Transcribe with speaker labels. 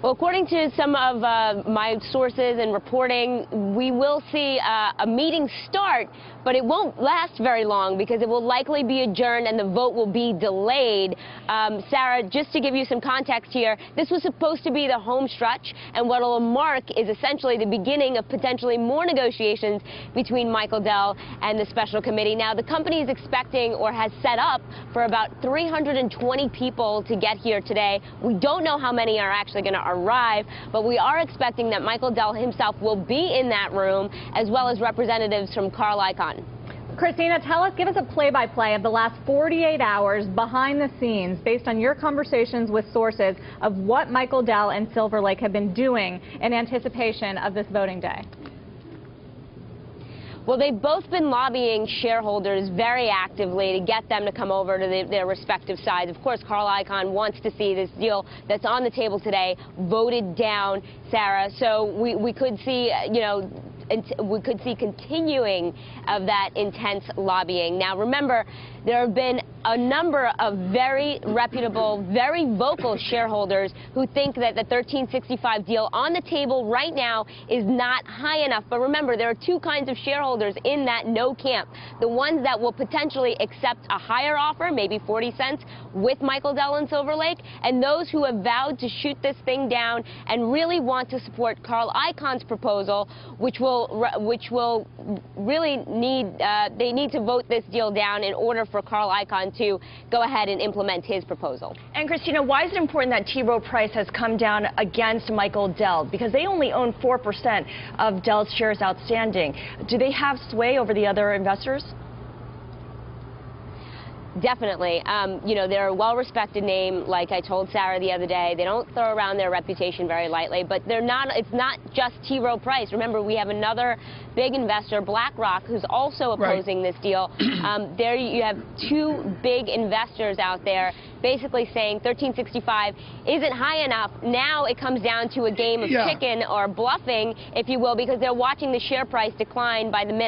Speaker 1: Well, according to some of my sources and reporting, we will see a meeting start, but it won't last very long because it will likely be adjourned and the vote will be delayed. Sarah, just to give you some context here, this was supposed to be the home stretch, and what will mark is essentially the beginning of potentially more negotiations between Michael Dell and the special committee. Now, the company is expecting or has set up for about 320 people to get here today. We don't know how many are actually going to arrive, but we are expecting that Michael Dell himself will be in that room, as well as representatives from Carl Icahn.
Speaker 2: Christina, give us a play-by-play of the last 48 hours behind the scenes based on your conversations with sources of what Michael Dell and Silver Lake have been doing in anticipation of this voting day.
Speaker 1: Well, they've both been lobbying shareholders very actively to get them to come over to their respective sides. Of course, Carl Icahn wants to see this deal that's on the table today voted down, Sarah. So we could see, we could see continuing of that intense lobbying. Now, remember, there have been a number of very reputable, very vocal shareholders who think that the 1365 deal on the table right now is not high enough. But remember, there are two kinds of shareholders in that no camp. The ones that will potentially accept a higher offer, maybe 40 cents, with Michael Dell and Silver Lake, and those who have vowed to shoot this thing down and really want to support Carl Icahn's proposal, which will really need, they need to vote this deal down in order for Carl Icahn to go ahead and implement his proposal.
Speaker 3: And Christina, why is it important that T. Rowe Price has come down against Michael Dell? Because they only own 4% of Dell's shares outstanding. Do they have sway over the other investors?
Speaker 1: Definitely. They're a well-respected name, like I told Sarah the other day. They don't throw around their reputation very lightly, but it's not just T. Rowe Price. Remember, we have another big investor, BlackRock, who's also opposing this deal. There you have two big investors out there basically saying 1365 isn't high enough. Now it comes down to a game of chicken or bluffing, if you will, because they're watching the share price decline by the minute.